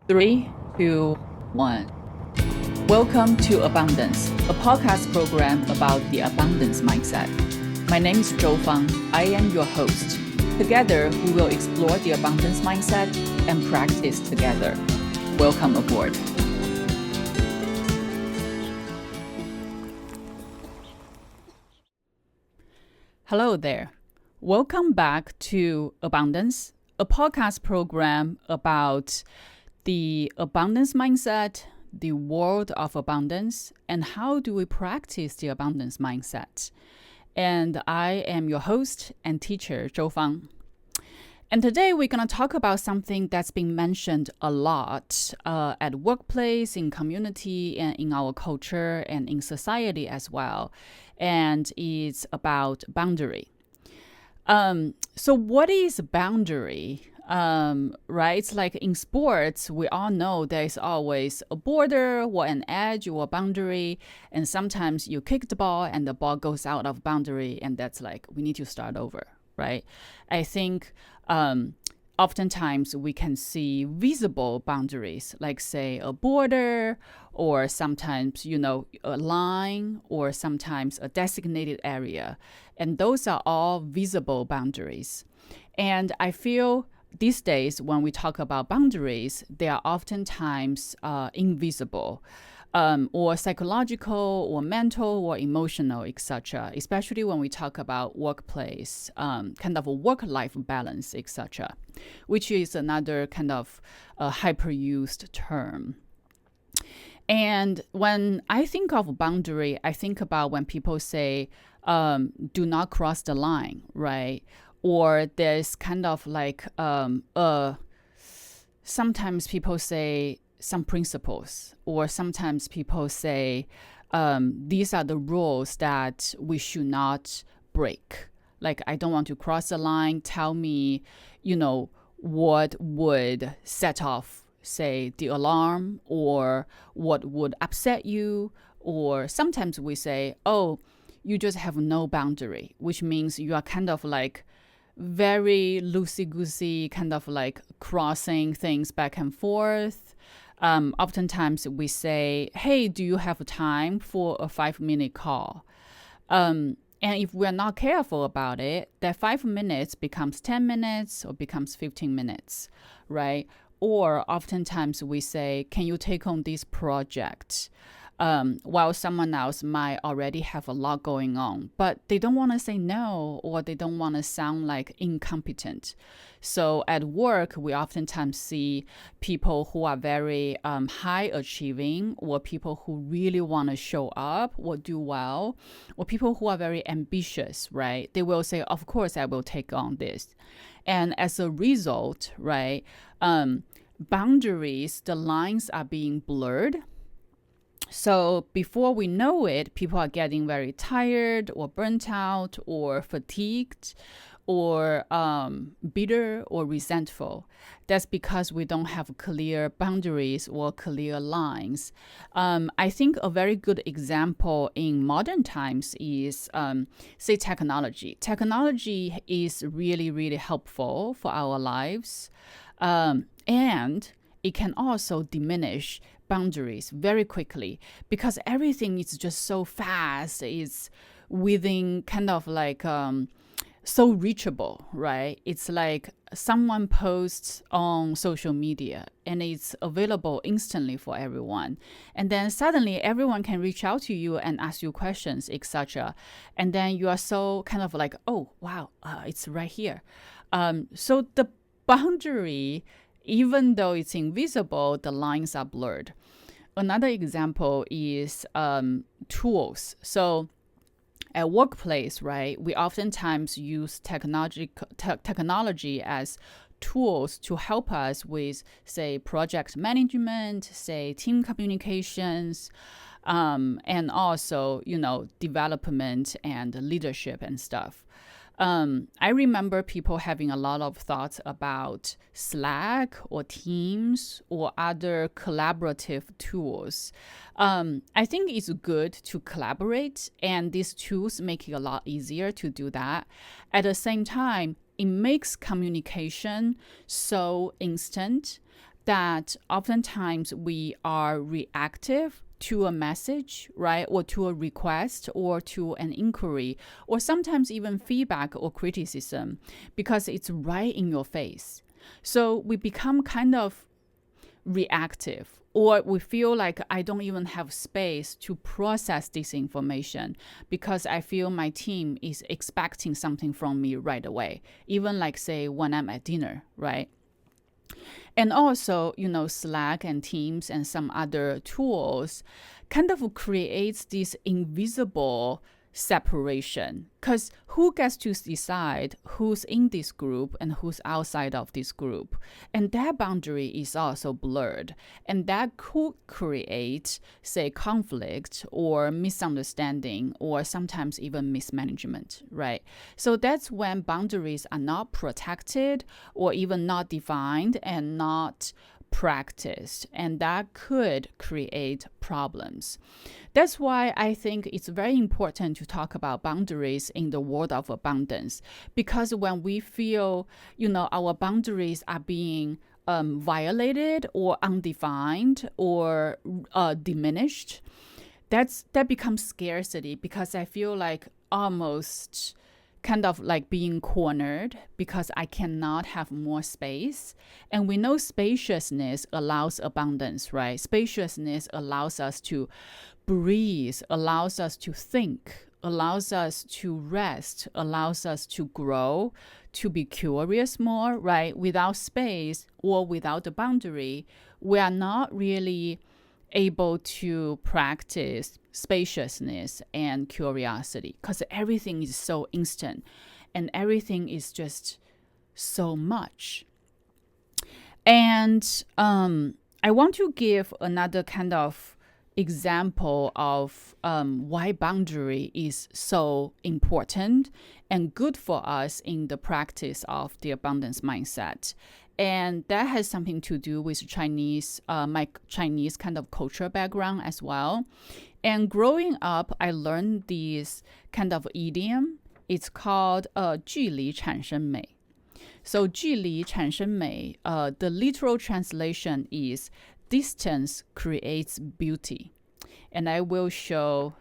Three, two, one. Welcome to Abundance, a podcast program about the abundance mindset. My name is Zhou Fang. I am your host. Together, we will explore the abundance mindset and practice together. Welcome aboard. Hello there. Welcome back to Abundance, a podcast program about the abundance mindset, the world of abundance, and how do we practice the abundance mindset. And I am your host and teacher, Zhou Fang. And today we're going to talk about something that's been mentioned a lot at workplace, in community, and in our culture, and in society as well. And it's about boundary. So what is boundary? Right? It's like in sports, we all know there's always a border or an edge or a boundary. And sometimes you kick the ball and the ball goes out of boundary. And that's like, we need to start over, right? I think oftentimes we can see visible boundaries, like say a border, or sometimes, a line, or sometimes a designated area. And those are all visible boundaries. And I feel these days when we talk about boundaries, they are oftentimes invisible. Or psychological or mental or emotional, etc., especially when we talk about workplace, kind of a work-life balance, etc., which is another kind of hyper-used term. And when I think of boundary, I think about when people say, do not cross the line, right? Or there's kind of like, sometimes people say, some principles, or sometimes people say these are the rules that we should not break. Like, I don't want to cross the line. Tell me, what would set off, say, the alarm, or what would upset you. Or sometimes we say, oh, you just have no boundary, which means you are kind of like very loosey-goosey, kind of like crossing things back and forth. Oftentimes we say, hey, do you have time for a 5-minute call? And if we're not careful about it, that 5 minutes becomes 10 minutes or becomes 15 minutes, right? Or oftentimes we say, can you take on this project? While someone else might already have a lot going on, but they don't want to say no, or they don't want to sound like incompetent. So at work, we oftentimes see people who are very high achieving, or people who really want to show up or do well, or people who are very ambitious, right? They will say, of course, I will take on this. And as a result, right, boundaries, the lines are being blurred. So before we know it, people are getting very tired or burnt out or fatigued or bitter or resentful. That's because we don't have clear boundaries or clear lines. I think a very good example in modern times is, say, technology. Technology is really, really helpful for our lives. And it can also diminish boundaries very quickly because everything is just so fast. It's within kind of like so reachable, right? It's like someone posts on social media and it's available instantly for everyone. And then suddenly everyone can reach out to you and ask you questions, etc. And then you are so kind of like, oh, wow, it's right here. So the boundary, even though it's invisible, the lines are blurred. Another example is tools. So at workplace, right, we oftentimes use technology as tools to help us with, say, project management, say, team communications, and also, development and leadership and stuff. I remember people having a lot of thoughts about Slack or Teams or other collaborative tools. I think it's good to collaborate, and these tools make it a lot easier to do that. At the same time, it makes communication so instant that oftentimes we are reactive to a message, right? Or to a request or to an inquiry, or sometimes even feedback or criticism, because it's right in your face. So we become kind of reactive, or we feel like I don't even have space to process this information because I feel my team is expecting something from me right away, even like say when I'm at dinner, right? And also, Slack and Teams and some other tools kind of creates this invisible separation, because who gets to decide who's in this group and who's outside of this group? And that boundary is also blurred. And that could create, say, conflict or misunderstanding or sometimes even mismanagement, right? So that's when boundaries are not protected or even not defined and not practiced, and that could create problems. That's why I think it's very important to talk about boundaries in the world of abundance, because when we feel, our boundaries are being violated or undefined or diminished, that becomes scarcity, because I feel like almost kind of like being cornered because I cannot have more space. And we know spaciousness allows abundance, right? Spaciousness allows us to breathe, allows us to think, allows us to rest, allows us to grow, to be curious more, right? Without space or without a boundary, we are not really able to practice spaciousness and curiosity, because everything is so instant and everything is just so much. And I want to give another kind of example of why boundary is so important and good for us in the practice of the abundance mindset. And that has something to do with Chinese, my Chinese kind of culture background as well. And growing up, I learned this kind of idiom. It's called 距离产生美. So 距离产生美, the literal translation is distance creates beauty. And I will show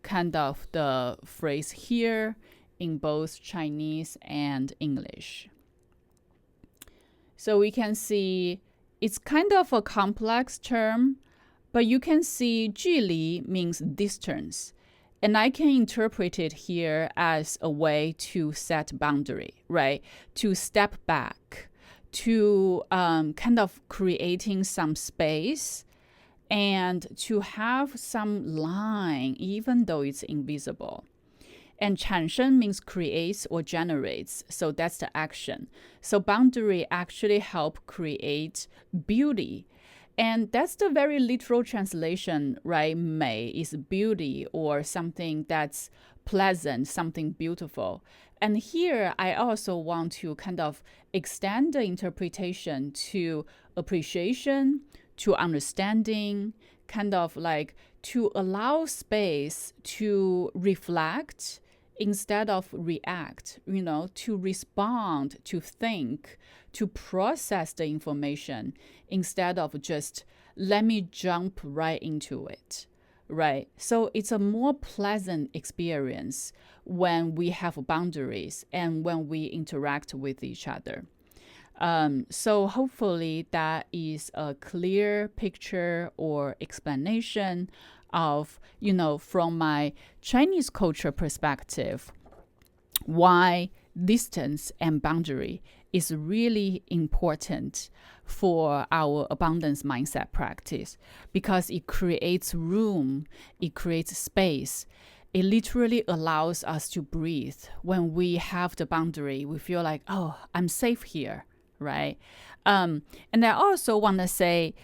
kind of the phrase here in both Chinese and English. So we can see it's kind of a complex term, but you can see 距离 means distance. And I can interpret it here as a way to set boundary, right? To step back, to kind of creating some space and to have some line, even though it's invisible. And 产生 means creates or generates. So that's the action. So boundary actually help create beauty. And that's the very literal translation, right? 美 is beauty or something that's pleasant, something beautiful. And here I also want to kind of extend the interpretation to appreciation, to understanding, kind of like to allow space to reflect instead of react, to respond, to think, to process the information instead of just let me jump right into it, right? So it's a more pleasant experience when we have boundaries and when we interact with each other. So hopefully that is a clear picture or explanation of, from my Chinese culture perspective, why distance and boundary is really important for our abundance mindset practice, because it creates room, it creates space. It literally allows us to breathe. When we have the boundary, we feel like, oh, I'm safe here, right? And I also want to say,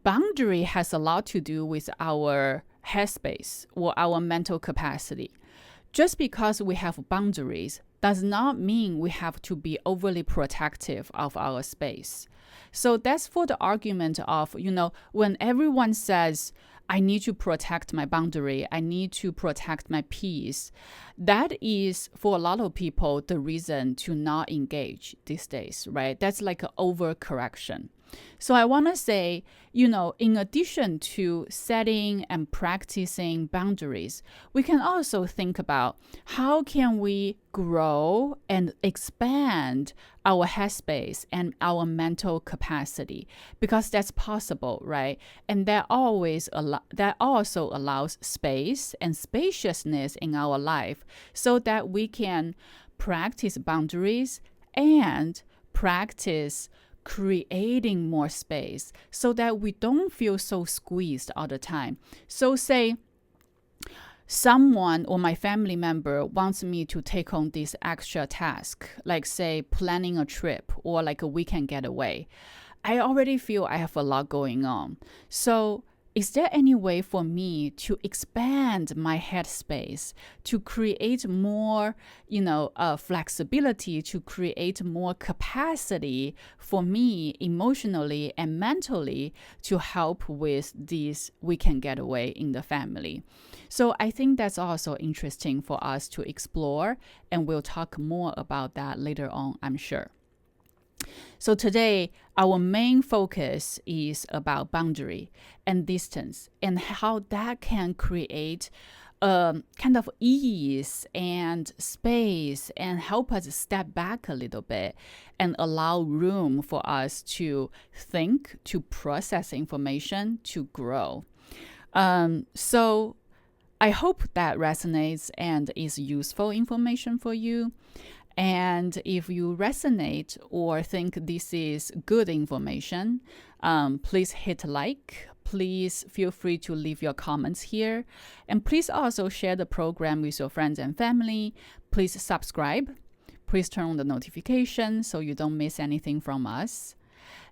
boundary has a lot to do with our headspace or our mental capacity. Just because we have boundaries does not mean we have to be overly protective of our space. So that's for the argument of, when everyone says, I need to protect my boundary, I need to protect my peace, that is, for a lot of people, the reason to not engage these days, right? That's like an overcorrection. So I want to say, in addition to setting and practicing boundaries, we can also think about how can we grow and expand our headspace and our mental capacity, because that's possible, right? And that also allows space and spaciousness in our life so that we can practice boundaries and practice creating more space so that we don't feel so squeezed all the time. So say someone or my family member wants me to take on this extra task, like say planning a trip or like a weekend getaway. I already feel I have a lot going on. So is there any way for me to expand my headspace, to create more, flexibility, to create more capacity for me emotionally and mentally to help with this weekend getaway in the family? So I think that's also interesting for us to explore, and we'll talk more about that later on, I'm sure. So today, our main focus is about boundary and distance and how that can create kind of ease and space and help us step back a little bit and allow room for us to think, to process information, to grow. So I hope that resonates and is useful information for you. And if you resonate or think this is good information, please hit like. Please feel free to leave your comments here. And please also share the program with your friends and family. Please subscribe. Please turn on the notifications so you don't miss anything from us.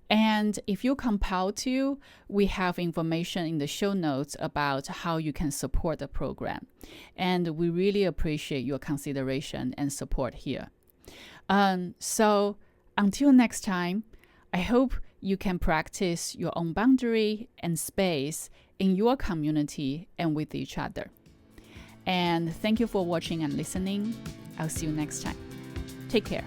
And if you're compelled to, we have information in the show notes about how you can support the program. And we really appreciate your consideration and support here. So until next time, I hope you can practice your own boundary and space in your community and with each other. And thank you for watching and listening. I'll see you next time. Take care.